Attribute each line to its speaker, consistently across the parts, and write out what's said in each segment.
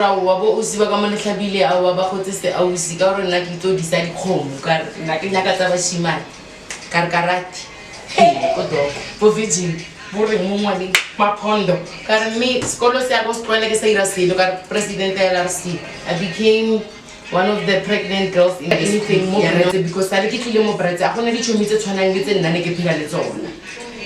Speaker 1: Wabo usiba ka mona tlhabile a wa ba gotsese a usi ka gore nna ke tlo di sa dikgomo ka nna ke nyaka tsa bashimane ka re karate go dog for virgin bo re mo ngwane maphondo ka re me sekolo se ya go stlwele ke sa ira selo ka president ya LRC I became one of the pregnant girls in anything more because I ke tlile mo bretse a gone dichomi tse tshwanang le tse nna ne ke phela le tsona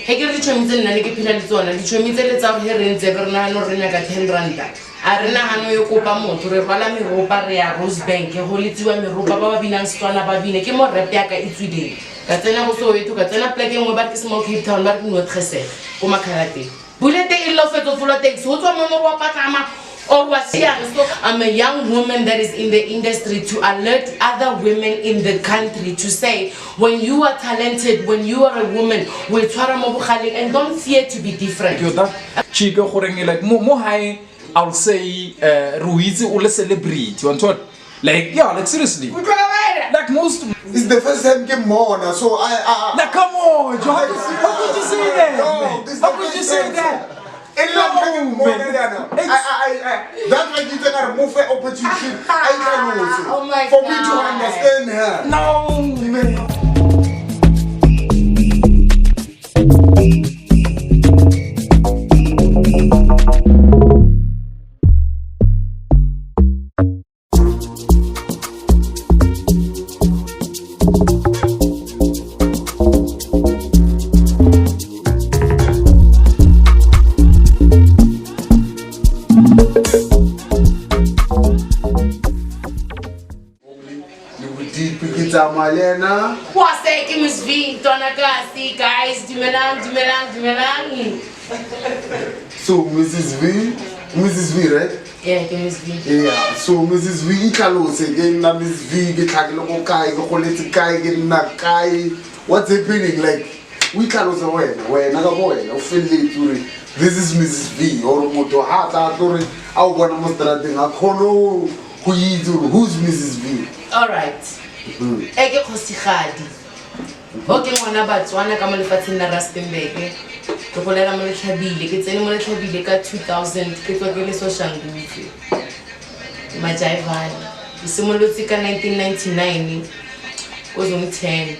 Speaker 1: he ke re dichomi tse nna ne ke phela le tsona dichomi tse le tsa he re ntse re rena no re nyaka 10 rand a rena hano yo kopa motho re rwala meropa re ya Rosebank go letsiwa meropa ba ba binang Setswana ba bine ke mo rap ya ka itswileng ka tsena go Soweto ka tsena pleke ngwe ba ke small Cape Town ba ke no tresel go makhalate bulete e lo fetso fulo taxi ho tswa mo wa patlama or was young. So I'm a young woman that is in the industry to alert other women in the country to say when you are talented, when you are a woman, and don't fear to be different.
Speaker 2: Chico like more high, I'll say Ruiz or a celebrity. You want what? Like yeah, like seriously. Like most
Speaker 3: it's the first time game more now, so I
Speaker 2: like come on, how could you say that? How could you say that?
Speaker 3: That's why you take a move opportunity.
Speaker 1: Oh my
Speaker 3: for
Speaker 1: God.
Speaker 3: me to understand her.
Speaker 2: No, man.
Speaker 3: Malena.
Speaker 1: What's that? Miss V, Tonakasi, guys, Dumelang.
Speaker 3: So Mrs. V, right?
Speaker 1: Yeah, Miss V.
Speaker 3: Yeah. So Mrs. V, ikalose again na Miss V get loko kai go koleti kai get na kai. What's happening? Like we kalose when naga boy, o feel it. This is Mrs. V or moto hata tori au bona mostrating akhono who's Mrs. V?
Speaker 1: All right. Eke khosigadi okay ngwana Batswana ka mo lefatsheng la Rustenburg ke golela mo letlhabile ke tsene mo letlhabile ka 2000 ke tswa ke le Soshanguve Majaivana ke simolotse ka 1999 go zone 10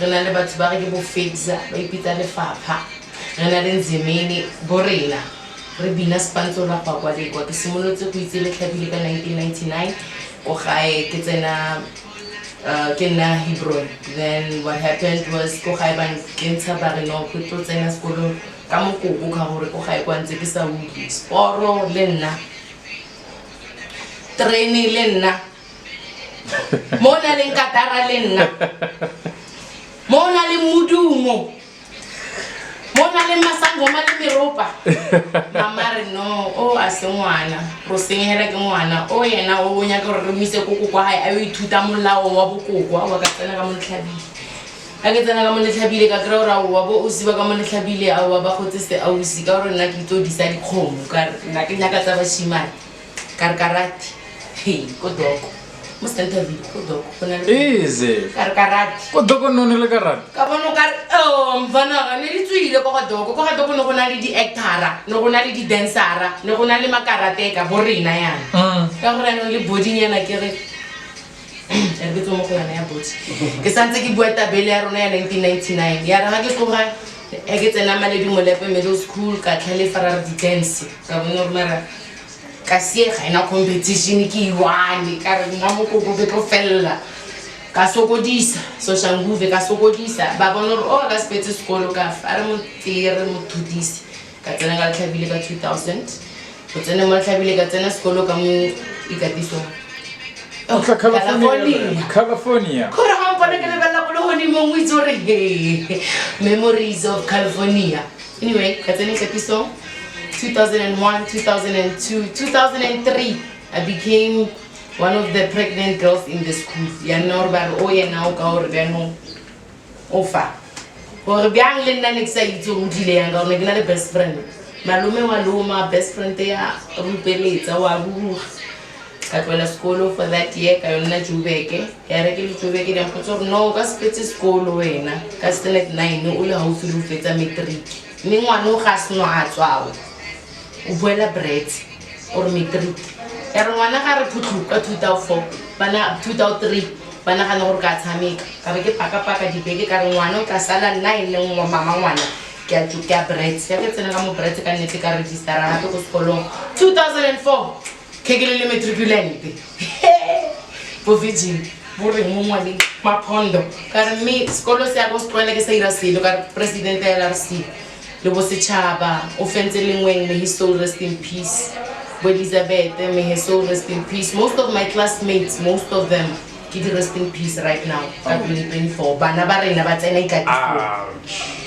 Speaker 1: re na le batho ba re ke bo Fedza ba ipitsa lefapha re na le Nzimeni borena re bina sponsor la kwa le kwa ke simolotse go itse letlhabile ka 1999 go gae ke tsena Kena Hebron. Then what happened was ko ga ba kentsha ba re no go tlo tsena sekolo ka mokoko ka gore ko ga kwa ntse ke sa utlwe sporo le nna training le nna mona le nkatara le nna mona le mudumo mona le masango ma le meropa mama re no o a se ngwana ro senyela ke ngwana o yena o bonya ka re mise koko kwa hae a yo ithuta molao wa bokoko wa ka tsena ka motlhabile a ke tsena ka motlhabile ka kra ora wa bo o siba ka motlhabile a wa ba gotsese a usi ka gore nna ke tlo di sa dikgomo ka nna ke nyaka tsa bashimane ka karate hey go dog must interview go dog
Speaker 2: easy
Speaker 1: karate
Speaker 2: go dog no le karate
Speaker 1: ka bono ka mvana ne di tswile go ga dog no go na le di actora no go na le di dancera ne go na le makarateka bo rena yana ka gore no le body nyana ke re ke tlo mo go yana ya body ke santse ke bua tabele ya rona ya 1999 ya ra ke tloga e ke tsena maledi molepe middle school ka tlhale fara di dance ka bona re mara ka siega ina competition ke iwane ka re mo mo go ke tlo fella ka sokodisa Soshanguve ka sokodisa ba bona re o ka spetse sekolo ka fa re mo tsere mo thudisi ka tsena ka tlhabile ka 2000 go tsena mo tlhabile ka tsena sekolo ka mo ikatiso
Speaker 2: California.
Speaker 1: Kore ha mpona ke le bella go le hodimo mo itse re memories of California. Anyway, ka tsena ikatiso 2001, 2002, 2003 I became one of the pregnant girls in the school. Ya no ba o ye na o ka o re bano ofa go re byang le nna ne ke sa itse o dile yang ka o ne ke na le best friend malume wa loma best friend ya rupeletsa wa bu ka tlola sekolo for that year ka yona Jubeke ya re ke le Jubeke di mpotsa gore no ka spetse sekolo wena ka standard 9 o le haufi le fetsa matric mme ngwana o ga se no a tswa o buela bread or matric ya re ngwana ga re phutluka 2004 bana 2003 bana ga no go ka tshameka ka be ke paka dibeke ka re ngwana o tla sala 9 le ngwa mama ngwana ke a tsuka bread ya ke tsena ka mo bread ka nnete ka register ga go sekolong 2004 ke ke le matriculante po virgin bore mo ngwane maphondo ka re me sekolo se ya go sekolong ke sa ira selo ka president ya LRC le bo setšhaba o fentse lengweng may his soul rest in peace bo Elizabeth may his soul rest in peace most of my classmates most of them keep rest in peace right now ka 2024 bana ba rena ba tsena ikatiso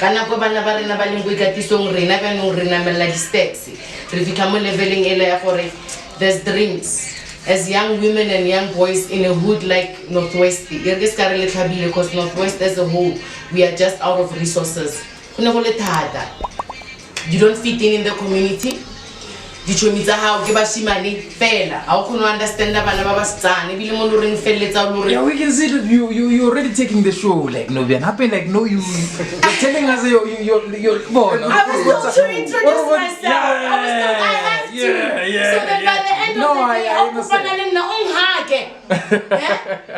Speaker 1: kana go bana ba rena ba leng go ikatisong rena ba nong rena mela di steps re fika mo leveling ele ya gore there's dreams as young women and young boys in a hood like Northwest because Northwest as a whole we are just out of resources. You don't fit in the community. Dichomi tsa hao ke bashimane fela ha o khona understand bana ba basetsana e bile mo lo reng felletsa lo re
Speaker 2: yeah, we can see that you already taking the show like no we happen like no you're telling us you're born.
Speaker 1: I was still to introduce myself. I have to. So then by the end of the day how kupana na unhage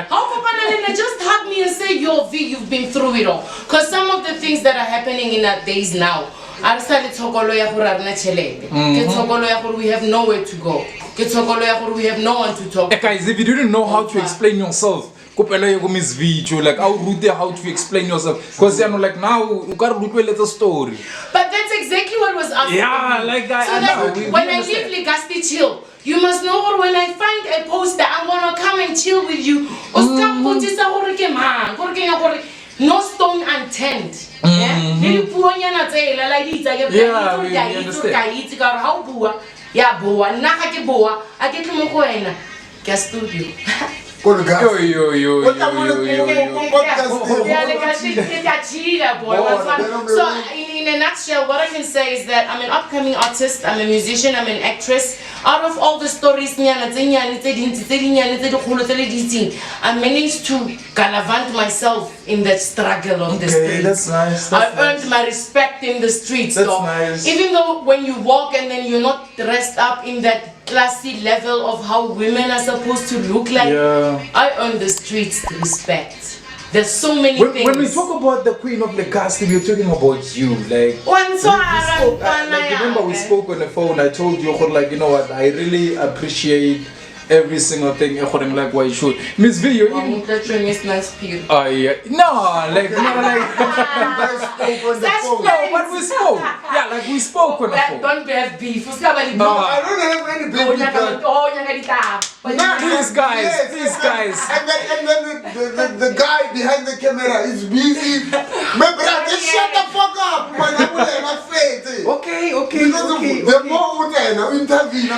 Speaker 1: how kupana na just hug me and say yo V you've been through it all because some of the things that are happening in our days now are started tokolo ya gore rena chelete ke tokolo ya gore we have nowhere to go ke tokolo ya gore we have no one to talk
Speaker 2: to. Guys, if you didn't know how to explain yourself kopela ye go Miss Video like how root how to explain yourself because you know like now you got to root a story
Speaker 1: but that's exactly what was asked
Speaker 2: yeah like
Speaker 1: so that when I leave Legasti chill you must know or when I find a poster I'm gonna come and chill with you oskapotisa gore ke mang gore ke ya gore no stone unturned. Yeah, we understand. How bua? Yeah, bua. Naka ke bua. Ake tlo mo wena. Ke studio. So in a nutshell, what I can say is that I'm an upcoming artist, I'm a musician, I'm an actress. Out of all the stories, I managed to galavant myself in that struggle of the streets.
Speaker 2: That's nice.
Speaker 1: I earned my respect in the streets.
Speaker 2: That's nice.
Speaker 1: Even though when you walk and then you're not dressed up in that classy level of how women are supposed to look like, I earned the streets respect. There's so many things.
Speaker 2: When we talk about the Queen of Legasti, we're talking about you. Like, remember we spoke on the phone. I told you, like, you know what? I really appreciate every single thing. Like, why you should Miss V, you
Speaker 1: no,
Speaker 2: like, but we spoke. Yeah, like we spoke on the phone.
Speaker 1: Don't have beef.
Speaker 3: No, I don't have any beef.
Speaker 2: These guys.
Speaker 3: And then the guy behind the camera is busy. My brother, just shut the fuck up. Okay. Because the more we interview,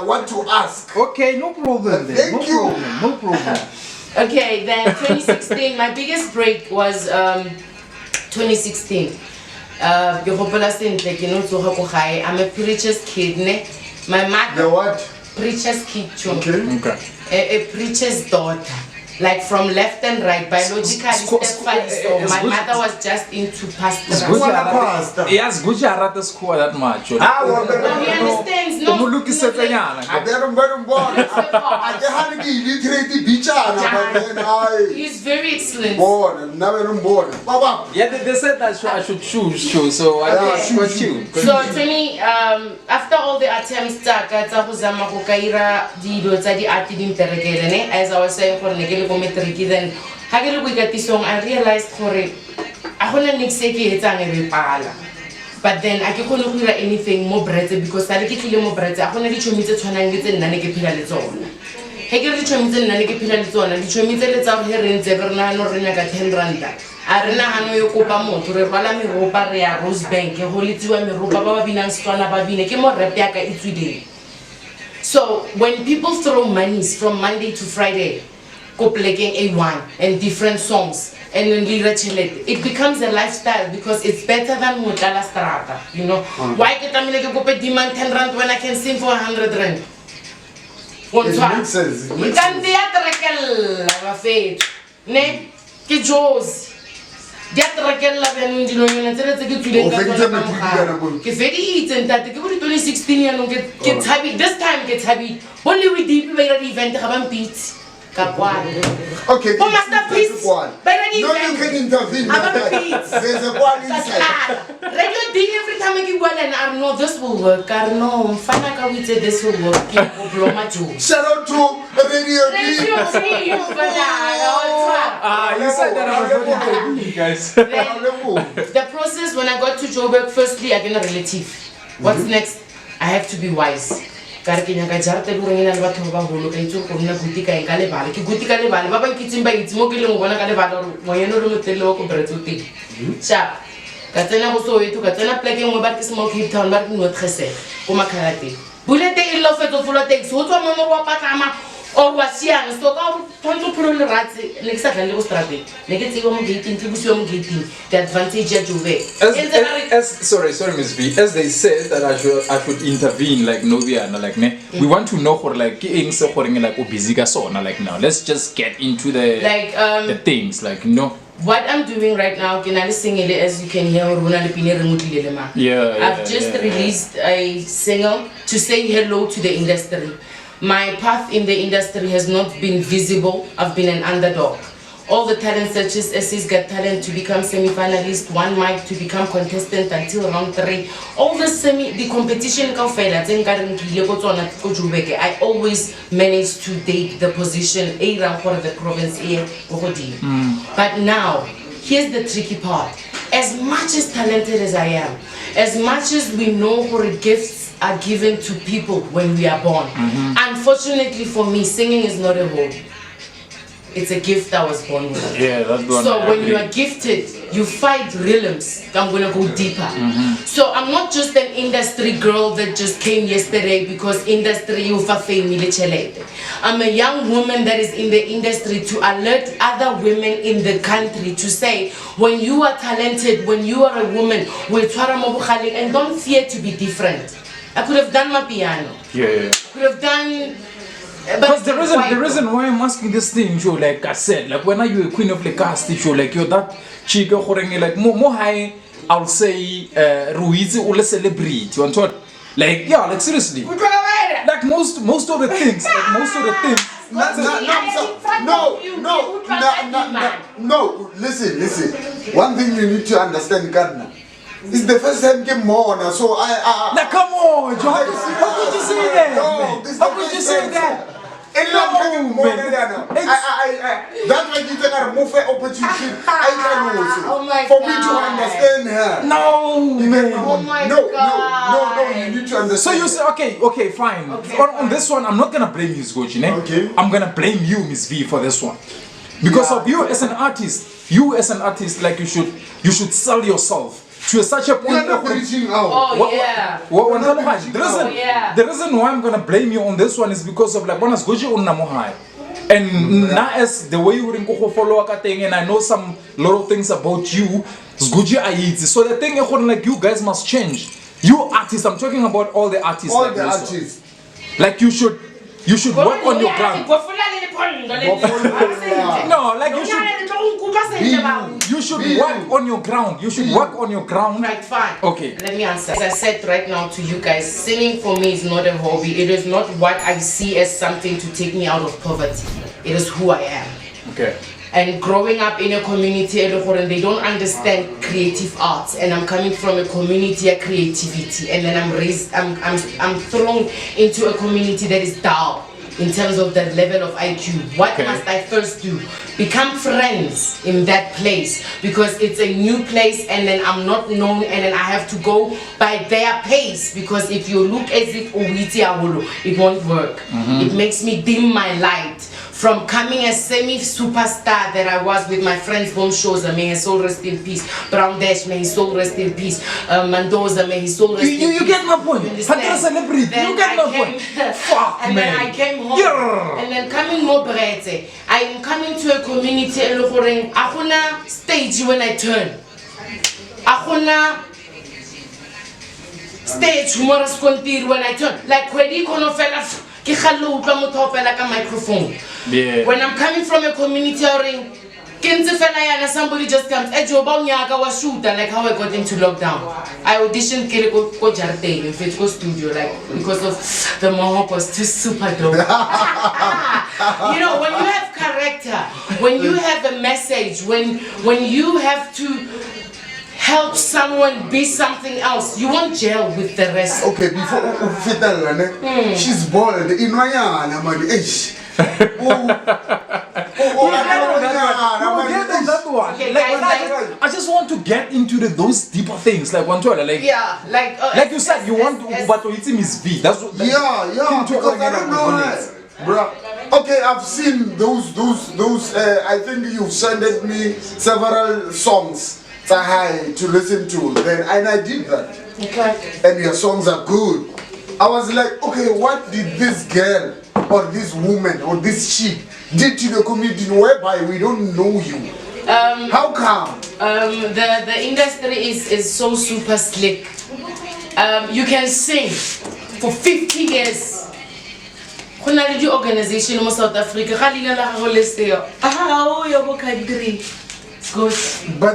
Speaker 3: what to ask.
Speaker 2: Okay, no problem then.
Speaker 3: Thank you.
Speaker 2: No problem.
Speaker 1: Okay, then 2016, my biggest break was 2016. I'm a preacher's kid. My mother.
Speaker 3: The what?
Speaker 1: Preacher's kid.
Speaker 2: Okay.
Speaker 1: A preacher's daughter. Like from left and right, biologically stepfather. So my mother was just into pasta.
Speaker 2: Yes, good to score that much.
Speaker 1: He understands. No. He's very excellent.
Speaker 2: Yeah, they said that I should choose, so I choose.
Speaker 1: So to me, after all the attempts, as I was saying, then I realized but then I can't do anything more bread because I can't more bread. I can't reach me to Twanangit and Nanaki Hegel Chomizan Nanaki Pilazona, the Chomizels out here in Zeverna or Renaga 10 Randa. Arena Hanoyo Copamo to Revalami Roparia, Rose Bank, a holy two and Ropa Babina Stwana Babina, came on Repiaka each. So when people throw monies from Monday to Friday, go playing A1 and different songs and then it becomes a lifestyle because it's better than Mutala Strata, you know. Why get a minute go pay demand 10 rand when I can sing for 100 rand?
Speaker 3: It makes sense.
Speaker 1: You can be a trackle, I'm afraid. Ne? Ki Joes. dia trakella beng dinonyana tsena tse ke tswileng ka tsona ka mogala ke feditse ntate ke bo 2016 yanong ke tshabi this time ke tshabi only we deep ba ira event ga ba mpitse ka kwana
Speaker 3: okay
Speaker 1: oh masterpiece ba ira
Speaker 3: no you can intervene there's a one inside
Speaker 1: radio D every time I go and I know this will work I know mfana ka witse this will work ke go blow my jaw
Speaker 3: shout out to radio D
Speaker 1: you
Speaker 2: said that I was ready guys
Speaker 1: the process when I got to Joburg firstly I get a relative what's next I have to be wise ka re ke nyaka jarata le reng ena le batho ba holo ka itse go nna guti ka eng ka lebale ke guti ka lebale ba ba nkitseng ba itse mo ke leng bona ka lebale gore moyeno le motlele wa ko bretsote sharp ka tsena go Soweto ka tsena plekeng mo ba ke small Cape Town ba re no tresel ko makhalate bulete e lo fetso fulo taxi ho tswa mo wa patlama o wa siana so ka tonto pholo le ratse ne ke sa tla le go strate ne ke tsebo mo gating ke busiwa mo gating the advantage ya Joburg
Speaker 2: sorry Miss V as they said that I should intervene like Noviana like ne we want to know for like ke eng se gore like o busy ka sona like now let's just get into the
Speaker 1: like
Speaker 2: the things like you know
Speaker 1: what I'm doing right now can I sing it as you can hear Rona le pine remotely le ma I've just released a single to say hello to the industry. My path in the industry has not been visible. I've been an underdog. All the talent searches, SC's Got Talent to become semi-finalist, one mic to become contestant until round 3. All the competition, I always managed to take the position, for the province. But now, here's the tricky part. As much as talented as I am, as much as we know what gifts are given to people when we are born, unfortunately for me, singing is not a home. It's a gift I was born with.
Speaker 2: Yeah, that's one.
Speaker 1: So when you are gifted, you fight realms. I'm gonna go deeper. So I'm not just an industry girl that just came yesterday because industry you I'm a young woman that is in the industry to alert other women in the country to say, when you are talented, when you are a woman, and don't fear to be different. I could have done my piano.
Speaker 2: Yeah.
Speaker 1: I could have done.
Speaker 2: Because the reason why I'm asking this thing, Joe, like I said, like when are you a queen of the cast, Joe, like you're that chica, like more high, I'll say, Ruiz or celebrity, you want to, like yeah, like seriously, like most of the things,
Speaker 3: No, listen. One thing you need to understand, Gardner. It's the first time I came on, so I
Speaker 2: like come on, Joe, how could you say that?
Speaker 3: No, this how could you say that? That's why you take a move opportunity.
Speaker 1: Oh my
Speaker 3: for me to understand her.
Speaker 2: No, man.
Speaker 1: Oh my
Speaker 3: No,
Speaker 1: God.
Speaker 3: you need to understand.
Speaker 2: So you say, okay, fine. On this one, I'm not gonna blame you, Sgochi.
Speaker 3: Okay.
Speaker 2: I'm gonna blame you, Miss V, for this one. Because of you as an artist, like you should sell yourself. To such a point.
Speaker 3: You're not reaching out.
Speaker 2: The reason why I'm gonna blame you on this one is because of like one Sgochi on Namohai. And now as the way you go follow and I know some lot of things about you, Sgochi Aiti. So the thing is like you guys must change. You artists, I'm talking about all the artists.
Speaker 3: All
Speaker 2: like
Speaker 3: the
Speaker 2: this
Speaker 3: artists.
Speaker 2: One. Like you should work on your ground. No, like you should work on your ground. You should work on your ground.
Speaker 1: Right, fine.
Speaker 2: Okay.
Speaker 1: Let me answer. As I said right now to you guys, singing for me is not a hobby. It is not what I see as something to take me out of poverty. It is who I am.
Speaker 2: Okay.
Speaker 1: And growing up in a community, they don't understand creative arts, and I'm coming from a community of creativity, and then I'm thrown into a community that is dull in terms of the level of IQ. What must I first do? Become friends in that place, because it's a new place and then I'm not known, and then I have to go by their pace, because if you look as if it won't work. It makes me dim my light. From coming as semi-superstar that I was with my friends, Bom Shoza, may his soul rest in peace. Brown Dash, may his soul rest in peace. Mendoza, may his soul rest in peace.
Speaker 2: You get my point.
Speaker 1: Celebrity.
Speaker 2: You get my point. Fuck,
Speaker 1: and
Speaker 2: man.
Speaker 1: then I came home. And then coming more brete. I am coming to a community and akuna stage when I turn. Akuna stage humorous contir when I turn. Like when you konofela microphone.
Speaker 2: Yeah.
Speaker 1: When I'm coming from a community, Somebody just comes, was shooter, like how I got into lockdown. I auditioned Ko Jarte in Fitco Studio, like because of the mohawk was too super dope. You know, when you have character, when you have a message, when you have to help someone be something else, you won't gel with the rest.
Speaker 3: Okay, before she's bold. Inoyana, man.
Speaker 2: Okay, I just want to get into those deeper things, like like you said, you want to, but it's Miss V. That's what.
Speaker 3: Yeah, because I don't know that, bro. Okay, I've seen those. I think you've sent me several songs to listen to. And I did that.
Speaker 1: Okay.
Speaker 3: And your songs are good. I was like, okay, what did this girl or this woman or this chick did to the community whereby we don't know you? How come?
Speaker 1: The industry is so super slick. You can sing for 50 years. Organization in South Africa.
Speaker 3: But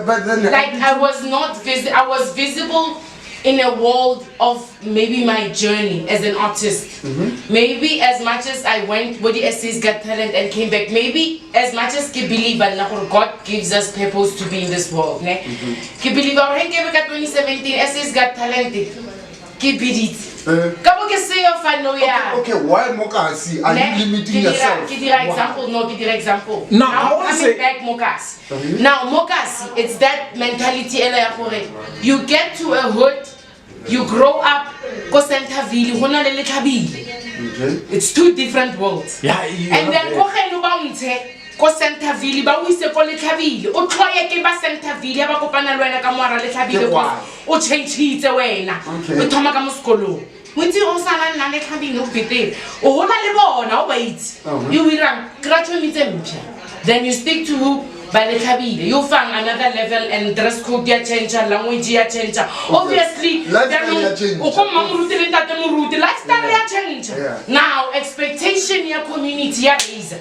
Speaker 3: then
Speaker 1: like I was visible in a world of maybe my journey as an artist. Maybe as much as I went with the Essays Got Talent and came back, maybe as much as I believe God gives us purpose to be in this world. I believe our 2017 Essays Got Talent. Okay,
Speaker 3: why Mokasi? Are you limiting yourself?
Speaker 1: Give you example.
Speaker 2: No,
Speaker 1: now coming back Mokasi. Now Mokasi, it's that mentality. You get to a hood, you grow up, it's two different worlds.
Speaker 2: Yeah,
Speaker 1: and then ko Centerville ba o ise ko Letlhabile o tloye ke ba Centerville ba kopana le wena ka moara Letlhabile o change wena o thoma ka mo sekolong motse o sala nna Letlhabile o betere o hola le bona o ba itse you wirang graduate mpya then you stick to who ba Letlhabile you find another level and dress code ya change language ya change obviously o ko mamuruti le ntate moruti lifestyle ya change now expectation ya community ya raise.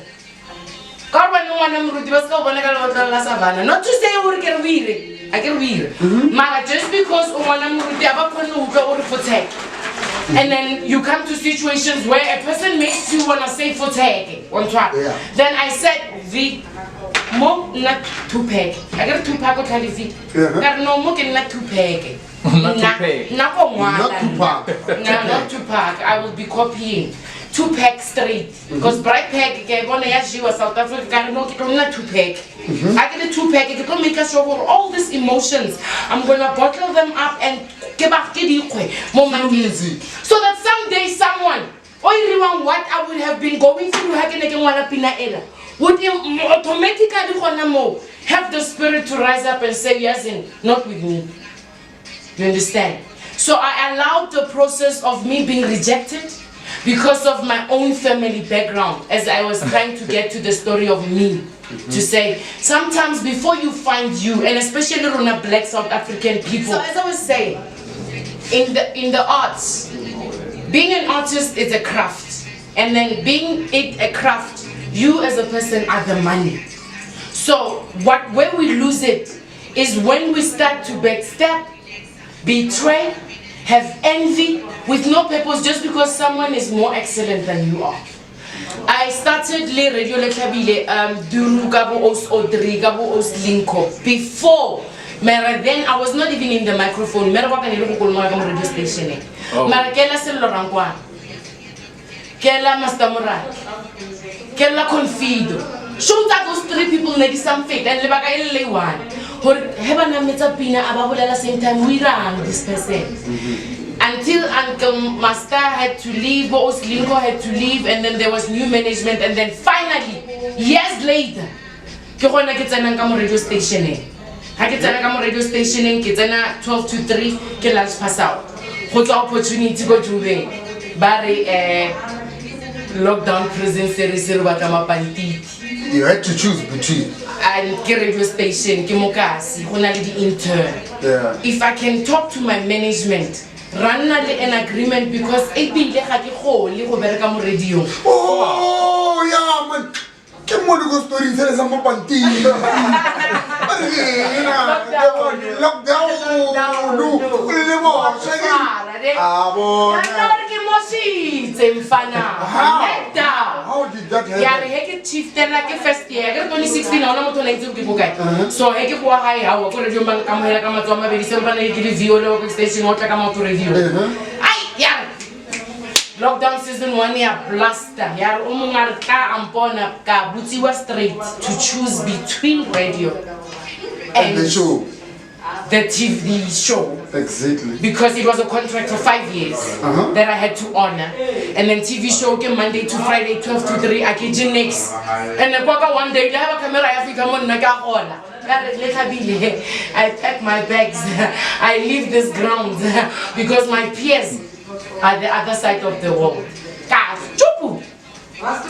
Speaker 1: Not to say I can read. Just because and then you come to situations where a person makes you want to say for tag on track. Then I said the mo not 2-pack. I got 2-pack of Talifi. No more can not 2-pack. Not 2-pack. I will be copying 2-pack straight because bright pack South Africa not 2-pack. I get a 2-pack. It can make us show all these emotions. I'm gonna bottle them up and so that someday someone what I would have been going through would automatically have the spirit to rise up and say yes and not with me. You understand? So I allowed the process of me being rejected because of my own family background as I was trying to get to the story of me. To say, sometimes before you find you, and especially on a black South African people, so as I was saying, in the arts, being an artist is a craft. And then being it a craft, you as a person are the money. So where we lose it is when we start to backstab, betray, have envy with no purpose just because someone is more excellent than you are. I started Radio Letlhabile Duru Gabo Os Odri Gabo Os Linko before then I was not even in the microphone. Radio station. Marakela Selorangwa. Kela Mastamura. Kela Confido. Show that those 3 people need some faith and Lebaka one. Hebana Metapina Ababula at the same time we ran this person. Until Uncle Master had to leave, Boss Linko had to leave, and then there was new management, and then finally, years later, I get a radio station. I get a radio station, get 12 to 3, get lunch pass out. What's the opportunity to go to the Barry lockdown prison series?
Speaker 3: You had to choose between
Speaker 1: and radio station, Kimokasi, the intern. If I can talk to my management, run an agreement because it be like a whole little radio.
Speaker 3: Oh, yeah, man. ke mo di go story se sa mo pantini lockdown no le mo how did that happen?
Speaker 1: Yeah, he chief then like first year. I 2016 na mo to like ke buka. So he ke go high ha o ko radio man ka mo hela ka matswa mabedi se ba ne ke review lo ko station o tla ka mo to review. Ai yeah. Lockdown season 1 year blaster. Yeah, o mo ngare ka ampona ka butsiwa straight to choose between radio
Speaker 3: And the show.
Speaker 1: The TV show.
Speaker 3: Exactly.
Speaker 1: Because it was a contract for 5 years that I had to honor. And then TV show came Monday to Friday, 12 to 3, I can do next. And then one day, I have a camera, I come on, I pack my bags, I leave this ground because my peers are the other side of the world.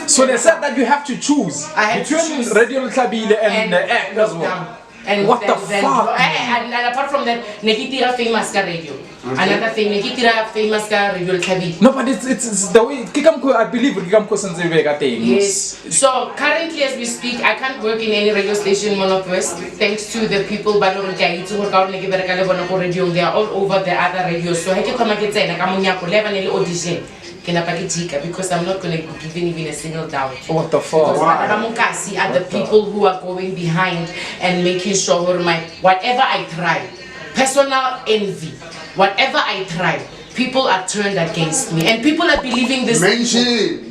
Speaker 2: So they said that you have to choose between Radio Tlhabile and the act as well.
Speaker 1: And
Speaker 2: what the fuck?
Speaker 1: And apart from that, Nekitira famous ka radio. Another thing, Nekitira famous ka radio Tlhabile.
Speaker 2: No, but it's the way I believe Kikamko Sanzevega thing.
Speaker 1: Yes. So currently as we speak, I can't work in any radio station in Northwest thanks to the people they are all over the other radios. So I can come and audition. Because I'm not going to give even a single doubt.
Speaker 2: What the fuck?
Speaker 1: Because are the people who are going behind and making sure whatever I try, personal envy, whatever I try, people are turned against me, and people are believing this.
Speaker 3: Mention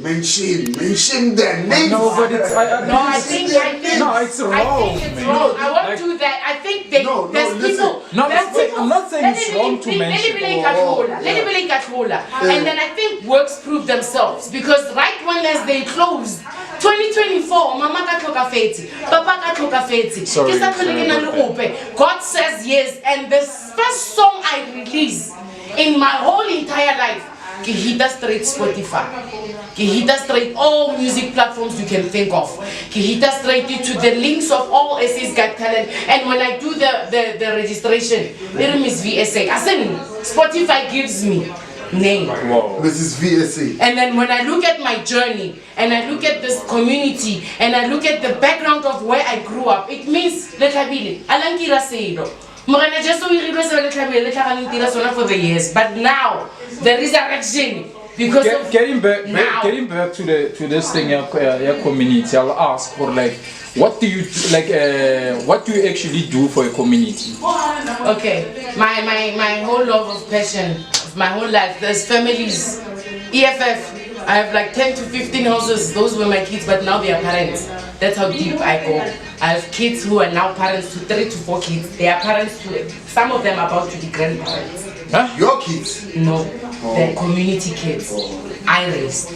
Speaker 3: their names.
Speaker 2: No, but it's
Speaker 1: I think
Speaker 2: no, it's wrong.
Speaker 1: I think it's wrong. I won't do that. I think there's people.
Speaker 2: I'm not saying it's wrong to mention.
Speaker 1: And then I think works prove themselves because right when as they closed 2024, Mama ka feti, Papa ka feti. God says yes, and the first song I released in my whole entire life, ke hit straight Spotify, ke hit straight all music platforms you can think of, ke hit straight to the links of all SA's Got Talent. And when I do the registration, it is VSA. As in, Spotify gives me name.
Speaker 2: Wow.
Speaker 3: This is VSA.
Speaker 1: And then when I look at my journey, and I look at this community, and I look at the background of where I grew up, it means Tlhabile, alankira selo. Just for the years, but now the resurrection because of
Speaker 2: getting back to this thing, your community. I'll ask for like, what do you what do you actually do for a community?
Speaker 1: Okay, my whole love of passion, of my whole life. There's families, EFF. I have like 10 to 15 houses. Those were my kids, but now they are parents. That's how deep I go. I have kids who are now parents to 3 to 4 kids. They are parents to, some of them are about to be grandparents.
Speaker 3: Huh? Your kids?
Speaker 1: No, they're community kids. I raised.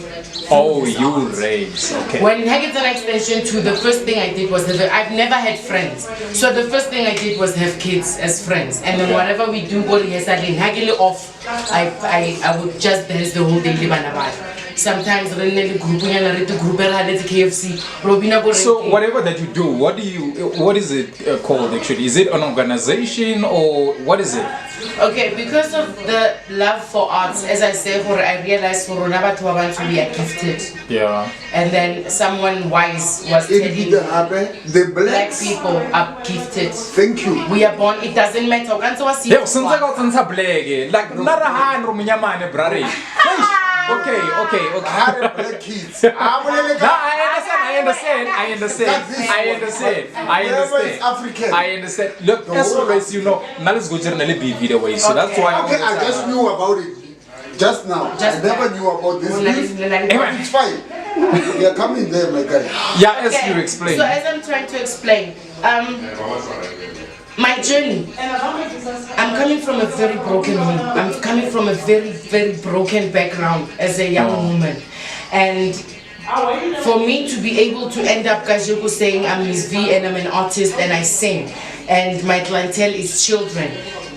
Speaker 2: Oh, you raised. Okay.
Speaker 1: When Hackathon Extension 2, the first thing I did was, I've never had friends. So the first thing I did was have kids as friends. And then whatever we do, go to off, I would just dance the whole day. Sometimes
Speaker 2: so whatever that you do, what is it called actually? Is it an organization or what is it?
Speaker 1: Okay, because of the love for arts, as I say, I realized for we are gifted.
Speaker 2: Yeah.
Speaker 1: And then someone wise was telling me
Speaker 3: the
Speaker 1: black people are gifted.
Speaker 3: Thank you.
Speaker 1: We are born, it doesn't matter.
Speaker 2: Okay.
Speaker 3: I have black kids.
Speaker 2: I understand. Look, as always, now let's go journally be video way. So that's why.
Speaker 3: Okay, I just knew about it just now. I never knew about this. It's fine. You're coming there, my guy.
Speaker 2: Yeah, as you explain.
Speaker 1: So as I'm trying to explain, my journey, I'm coming from a very broken home. I'm coming from a very, very broken background as a young woman. And for me to be able to end up Kajoko saying I'm Miss V and I'm an artist and I sing and my clientele is children,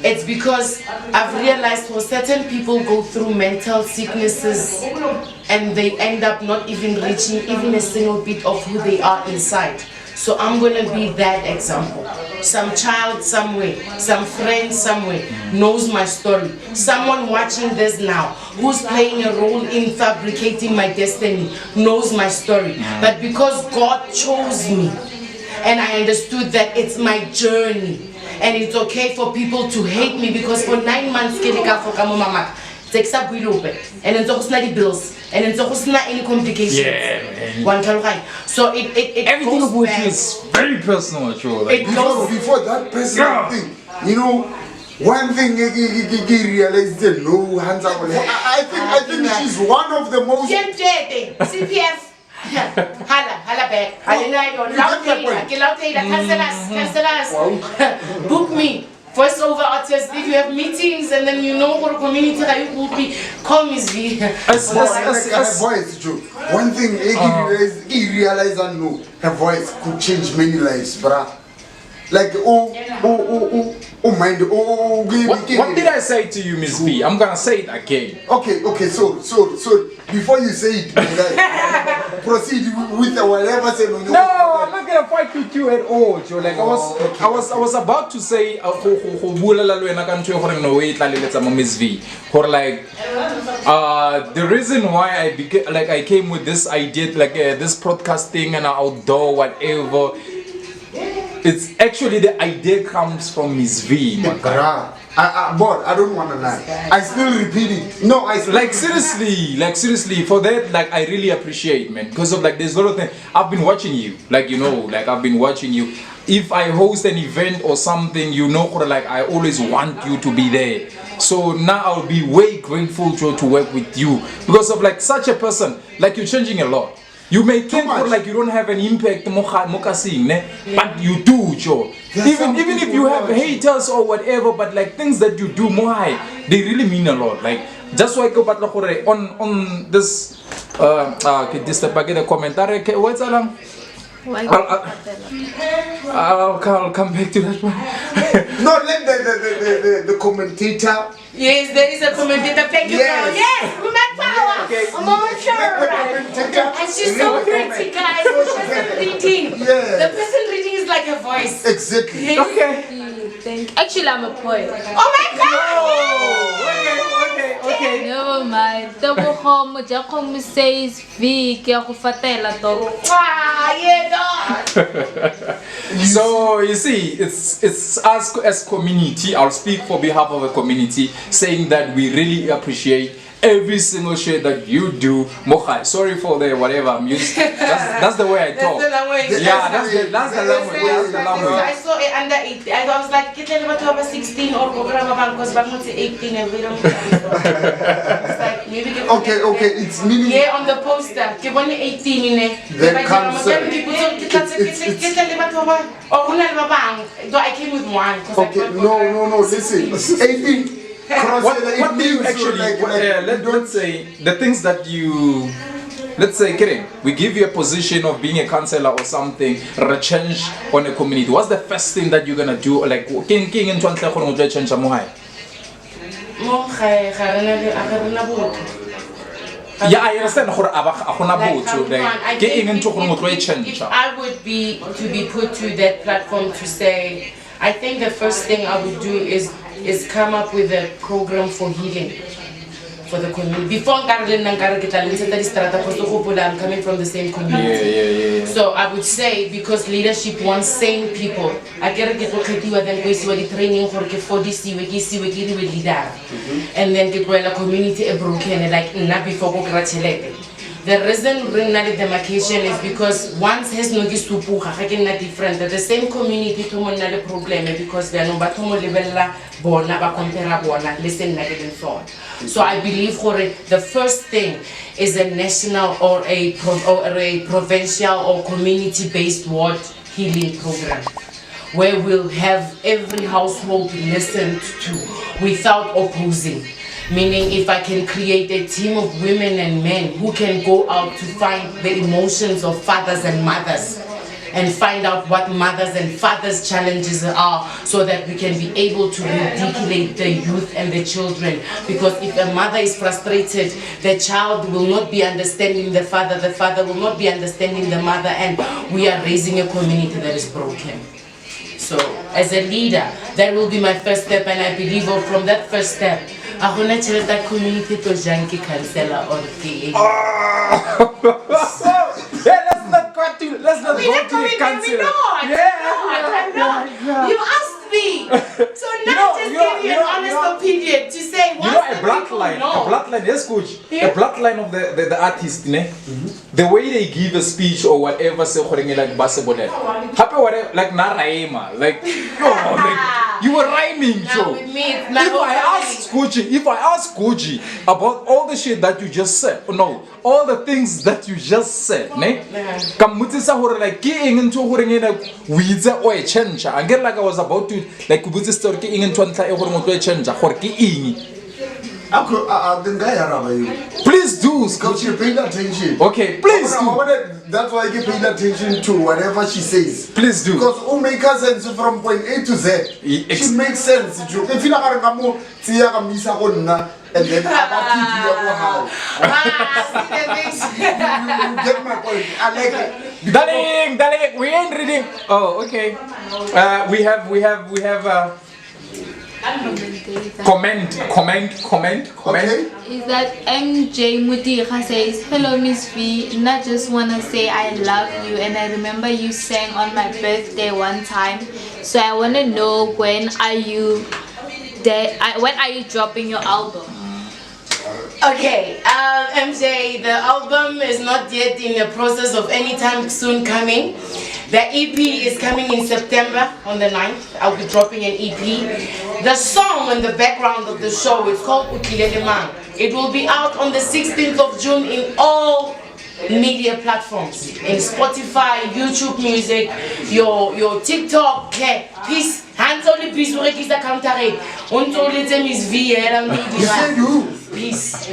Speaker 1: it's because I've realized for certain people go through mental sicknesses and they end up not even reaching even a single bit of who they are inside. So I'm going to be that example. some child somewhere, some friend somewhere knows my story. Someone watching this now who's playing a role in fabricating my destiny knows my story. But because God chose me and I understood that it's my journey and it's okay for people to hate me because for 9 months and then the bills and then any complications.
Speaker 2: Yeah, man.
Speaker 1: So it
Speaker 2: Everything
Speaker 1: goes
Speaker 2: about
Speaker 1: back.
Speaker 2: you is very personal, Joe. Like,
Speaker 3: Before that personal
Speaker 2: Yeah.
Speaker 3: thing, you know, one thing he realized that no hands up. I think she's one of the most.
Speaker 1: CPF. Hala back. Cancelers. Book me. Voice over artist. If you have meetings and then you know what community that you will be, call Miss V.
Speaker 3: Her voice, Joe. One thing he realized and know her voice could change many lives, bruh. Like mind.
Speaker 2: what did I say to you, Miss V? I'm gonna say it again.
Speaker 3: Okay. So before you say it, like, proceed with whatever say no.
Speaker 2: No, I'm not gonna fight with you at all, Joe. Like I was about to say, Miss V. For like, the reason why I came with this idea, like this broadcasting and outdoor whatever. It's actually the idea comes from Miss V.
Speaker 3: But I don't wanna lie. I still repeat it. No, I still
Speaker 2: seriously, for that, like I really appreciate, man. Because of like there's a lot of things. I've been watching you, like I've been watching you. If I host an event or something, like I always want you to be there. So now I'll be way grateful to work with you because of like such a person. Like you're changing a lot. You may think like you don't have an impact, but you do, Joe. Even if you have haters or whatever, but like things that you do, they really mean a lot. Like just why on this this the commentary. What's that? I'll come back to that one.
Speaker 3: No, let the commentator.
Speaker 1: Yes, there is a commentator. Thank you, girl. Yes, woman power.
Speaker 2: Okay.
Speaker 1: I'm over sure. And she's so pretty, guys. The person reading.
Speaker 3: Yeah.
Speaker 1: The person reading is like her voice.
Speaker 3: Exactly.
Speaker 2: Okay.
Speaker 4: Actually, I'm a poet.
Speaker 1: Oh my God!
Speaker 2: Okay.
Speaker 4: Never mind. Double home, Jacob says, V, Kiakufatela, dog.
Speaker 2: So you see, it's us as community. I'll speak for behalf of the community, saying that we really appreciate every single shit that you do. Mocha, sorry for the whatever I'm used. That's the way I talk.
Speaker 1: That's the language.
Speaker 2: Yeah, that's the language. That's the
Speaker 1: I
Speaker 2: language.
Speaker 1: saw it under 18. I was like, get over 16 or because I'm not 18 and we don't. It's like, maybe get
Speaker 3: Okay, it's meaning.
Speaker 1: Yeah, on the poster. Give one 18 in it.
Speaker 3: Then comes
Speaker 1: I came with one.
Speaker 3: Okay, no, listen. 18.
Speaker 2: What do you actually? Let's say the things that you. Let's say, kidding. We give you a position of being a counselor or something, a change on a community. What's the first thing that you're gonna do? Like, king in change Yeah, I understand.
Speaker 1: If I would be to be put to that platform to say, I think the first thing I would do is come up with a program for healing for the community. Before I'm coming from the same community.
Speaker 2: Yeah.
Speaker 1: So I would say, because leadership wants sane people, I get the training for leader, and then get a community broken like not before congratulate. The reason we're not demarcation is because once has no different. The same community to the problem because they are no listen so I believe for it, the first thing is a national or a provincial or community-based ward healing program, where we'll have every household listened to without opposing. Meaning, if I can create a team of women and men who can go out to find the emotions of fathers and mothers and find out what mothers and fathers' challenges are, so that we can be able to articulate the youth and the children. Because if a mother is frustrated, the child will not be understanding the father will not be understanding the mother, and we are raising a community that is broken. So as a leader, that will be my first step, and I believe from that first step, I want to tell that community to junkie counselor or the
Speaker 2: Let's not go to the counselor.
Speaker 1: You asked me, so now just give me an honest opinion to say what's
Speaker 2: a bloodline, yes, coach. A bloodline of the artist, ne? The way they give a speech or whatever, say like basketball, happy whatever, like Naraima, like you were rhyming, Joe. If I ask Koji about all the shit that you just said, all the things that you just said, ne? Kamutisa hore like ki into hore ngena wiza o e change. Again, like I was about to like kubutse story ki into ntla e hore motho e change hore ki eng. Please do,
Speaker 3: because you're paying attention.
Speaker 2: Okay, please do.
Speaker 3: That's why I keep paying attention to whatever she says.
Speaker 2: Please do.
Speaker 3: Because who make sense from point A to Z. She makes sense. If you are going to and then you get my point. I like it.
Speaker 2: Darling, we ain't reading. Oh, okay. We have. Comment.
Speaker 3: Okay.
Speaker 4: Is that MJ Mutiha says, hello Miss V, and I just want to say I love you, and I remember you sang on my birthday one time, so I want to know when are you dropping your album?
Speaker 1: Okay, MJ, the album is not yet in the process of anytime soon coming. The EP is coming in September on the 9th. I'll be dropping an EP. The song in the background of the show is called Ukilele Mang. It will be out on the 16th of June in all media platforms. In Spotify, YouTube Music, your TikTok, peace. Hands only peace, we register counter rate. Until it's Miss V, Peace.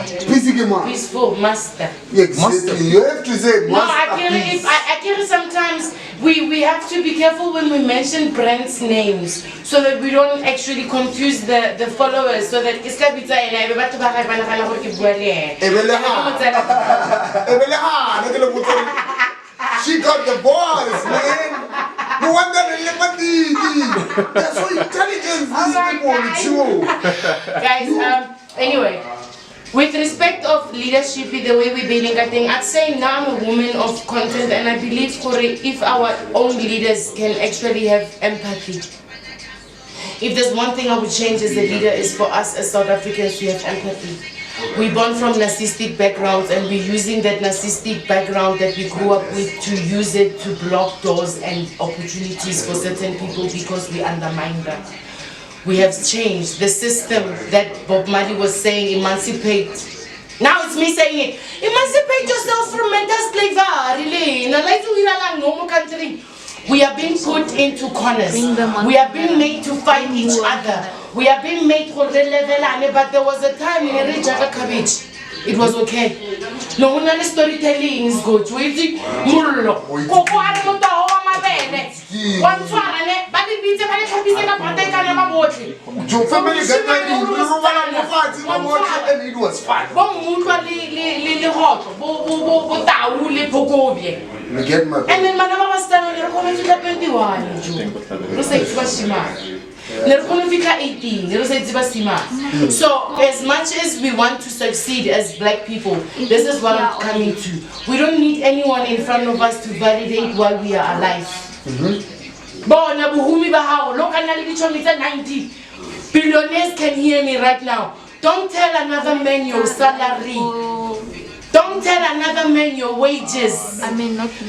Speaker 1: Peaceful master.
Speaker 3: Exactly. You have to say
Speaker 1: no, I feel sometimes we have to be careful when we mention brands' names so that we don't actually confuse the followers, so that
Speaker 3: she got the balls, man. No wonder they're so intelligent.
Speaker 1: Guys, anyway, with respect of leadership, the way we're building a thing, I'd say now I'm a woman of content, and I believe if our own leaders can actually have empathy. If there's one thing I would change as a leader, is for us as South Africans to have empathy. We're born from narcissistic backgrounds, and we're using that narcissistic background that we grew up with to use it to block doors and opportunities for certain people because we undermine them. We have changed the system that Bob Marley was saying, emancipate. Now it's me saying it. Emancipate yourself from mental slavery. In a normal country, we are being put into corners. We are being made to fight each other. We are being made to level, but there was a time in a Jaga cabbage. It was okay. No one storytelling is good.
Speaker 3: And it was fun.
Speaker 1: And then my was standing there. So as much as we want to succeed as black people, this is what I'm coming to. We don't need anyone in front of us to validate why we are alive. Look, 90 billionaires can hear me right now. Don't tell another man your salary. Don't tell another man your wages.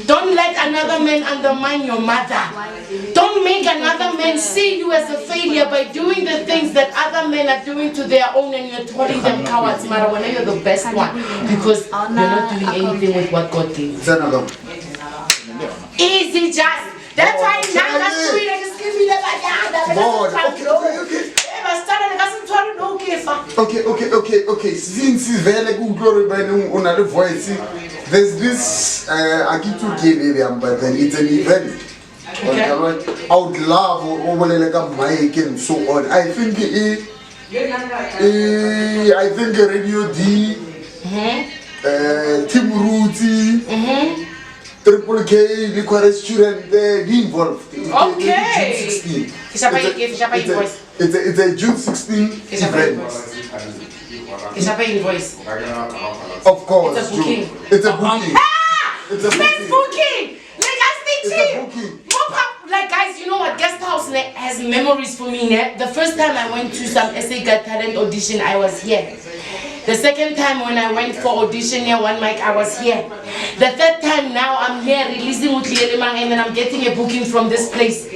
Speaker 1: Don't let another man undermine your mother. Don't make another man see you as a failure by doing the things that other men are doing to their own, and you're calling them cowards. Marawana, you're the best one because you're not doing anything with what God gave. Easy, just. That's why now that's doing it. Just give me the
Speaker 3: Okay. Since he's very good glory by another voice, there's this I keep to give but then it's an event. Okay. I would love over like a mic and so on. I think Radio D, Tim Ruti, Triple K, the restaurant, involved.
Speaker 1: Okay.
Speaker 3: June 16.
Speaker 1: Ke shapa invoice.
Speaker 3: It's a June 16
Speaker 1: Ke shapa
Speaker 3: event.
Speaker 1: invoice. Ke shapa invoice.
Speaker 3: Of course,
Speaker 1: It's a booking.
Speaker 3: June. It's a booking. It's a
Speaker 1: Let's booking. Like I
Speaker 3: It's
Speaker 1: say,
Speaker 3: a booking.
Speaker 1: like guys, you know what? Guest house has memories for me. The first time I went to some SA Got Talent audition, I was here. The second time when I went for audition here, one mic, I was here. The third time now, I'm here releasing with Lielemang and then I'm getting a booking from this place.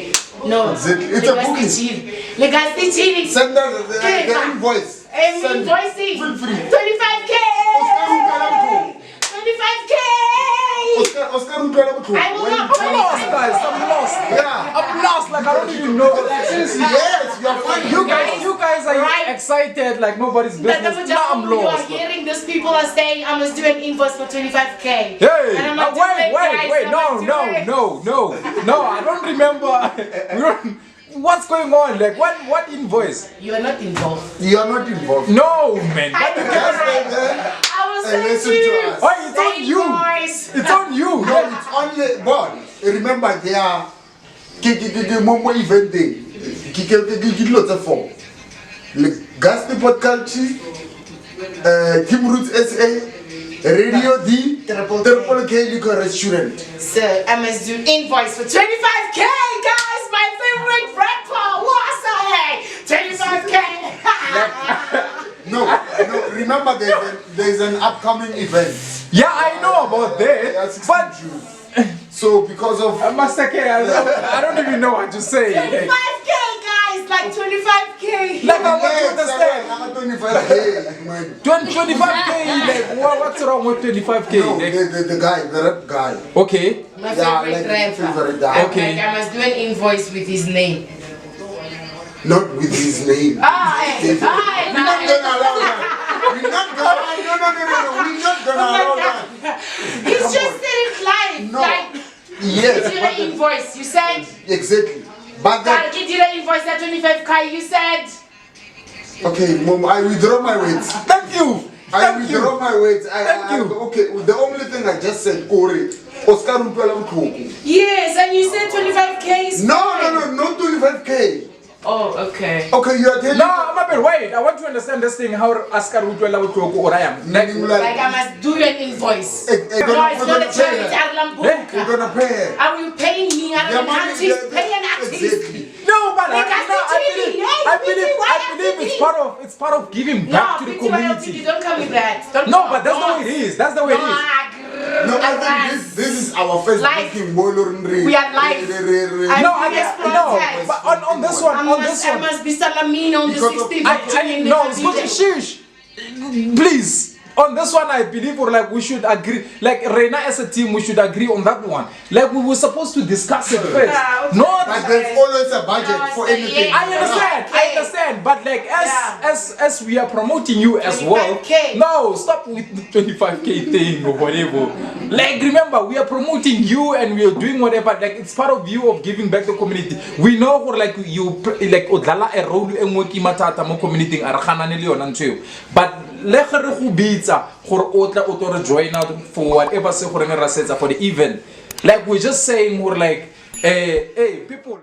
Speaker 1: No,
Speaker 3: It's a booking.
Speaker 1: Like I say, cheating.
Speaker 3: Send us the invoice.
Speaker 1: I'm
Speaker 3: Send it.
Speaker 1: invoicing.
Speaker 3: Feel free.
Speaker 1: 25K. 25K.
Speaker 3: Oscar Rutwela Butlo.
Speaker 1: I will not.
Speaker 2: I'm lost, guys. I'm lost.
Speaker 3: Yeah.
Speaker 2: I'm lost. Like I don't even know. Like seriously.
Speaker 3: Yes, you're fine.
Speaker 2: You guys are
Speaker 1: Right.
Speaker 2: excited like nobody's business. Now I'm
Speaker 1: You are
Speaker 2: lost.
Speaker 1: hearing these people are saying I must do an invoice for 25K.
Speaker 2: Hey,
Speaker 1: And I'm like,
Speaker 2: wait, no, I don't remember. We don't, what's going on? Like, what invoice?
Speaker 1: You are not involved.
Speaker 3: You're not involved.
Speaker 2: No, man.
Speaker 1: I
Speaker 3: Just stay there
Speaker 1: I will
Speaker 3: and
Speaker 1: send
Speaker 3: listen
Speaker 1: you.
Speaker 3: to us.
Speaker 2: Oh, it's on you.
Speaker 1: Invoice.
Speaker 2: It's on you.
Speaker 3: No, it's only God. Remember, they are Momo event day. Lots of form. Gaspi Podcast, Kim Roots SA, Radio D, Triple K Liquor Restaurant.
Speaker 1: So I must do invoice for 25K, guys. My favorite rapper. What's that? 25K.
Speaker 3: No, remember there's an upcoming event.
Speaker 2: Yeah, I know about that.
Speaker 3: 16
Speaker 2: But
Speaker 3: June. So because of
Speaker 2: Master K, I don't even know what to say.
Speaker 1: 25K, guys. Like 25K.
Speaker 2: Like I want to understand.
Speaker 3: I'm 25K, man.
Speaker 2: 25K. Like what's wrong with 25K?
Speaker 3: No,
Speaker 2: Like,
Speaker 3: the guy, the rap guy.
Speaker 2: okay.
Speaker 1: My
Speaker 3: Yeah,
Speaker 1: favorite
Speaker 3: like
Speaker 1: rapper.
Speaker 3: favorite guy.
Speaker 2: Okay.
Speaker 1: Like I must do an invoice with his name.
Speaker 3: Not with his name.
Speaker 1: We're
Speaker 3: We're not gonna allow that. We're not gonna. No. We're not gonna allow that.
Speaker 1: He's just said it live.
Speaker 3: No.
Speaker 1: Like,
Speaker 3: Yes.
Speaker 1: you did an invoice. You said,
Speaker 3: Exactly. But that.
Speaker 1: you did an invoice at 25K. You said,
Speaker 3: Okay, Mom, I withdraw my words.
Speaker 2: Thank you.
Speaker 3: I
Speaker 2: Thank
Speaker 3: withdraw
Speaker 2: you.
Speaker 3: my words.
Speaker 2: Thank you.
Speaker 3: Okay, the only thing I just said, Corey, Oscar Rutwela Butlo.
Speaker 1: yes, and you said 25K is
Speaker 3: No,
Speaker 1: fine.
Speaker 3: not 25K.
Speaker 1: Oh, okay.
Speaker 3: Okay, you are telling
Speaker 2: No, Mabel, wait. I want to understand this thing. How Oscar Rutwela Butlo or I am. Like,
Speaker 1: Like I must do an invoice.
Speaker 3: Eh, eh,
Speaker 1: No, it's not a
Speaker 3: pay
Speaker 1: charity.
Speaker 3: her. You're gonna pay her.
Speaker 1: Are you paying me? I
Speaker 3: The
Speaker 1: don't
Speaker 3: money-
Speaker 1: artist. Pay an artist.
Speaker 3: Exactly.
Speaker 2: no, but
Speaker 1: Like I
Speaker 2: I believe it's part of giving back to the community.
Speaker 1: Don't come with that. Don't
Speaker 2: No,
Speaker 1: come.
Speaker 2: but that's the way it is. That's the way it is.
Speaker 3: No, I think this is our first
Speaker 1: Live.
Speaker 3: booking.
Speaker 1: We are live.
Speaker 2: No, but on this one,
Speaker 1: I must be Salamina on the
Speaker 3: Because of-
Speaker 1: 16th of June.
Speaker 2: no, it's good. Shush. Please. On this one, I believe, or like we should agree, like Reina as a team, we should agree on that one. Like we were supposed to discuss it first.
Speaker 1: Yeah, okay.
Speaker 2: Not.
Speaker 3: But there's always a budget
Speaker 1: No,
Speaker 3: for
Speaker 1: so
Speaker 3: anything.
Speaker 1: yeah.
Speaker 2: I understand, but like as we are promoting you as well.
Speaker 1: 25K.
Speaker 2: No, stop with the 25K thing or whatever. Like remember, we are promoting you and we are doing whatever. Like it's part of you of giving back the community. We know for like you like odlala a role e nngwe ke matata mo community a re ganane le yona ntsheo. But le ge re go bitsa gore o tla o tlo join out for whatever se gore re setsa for the event. Like we're just saying we're like hey people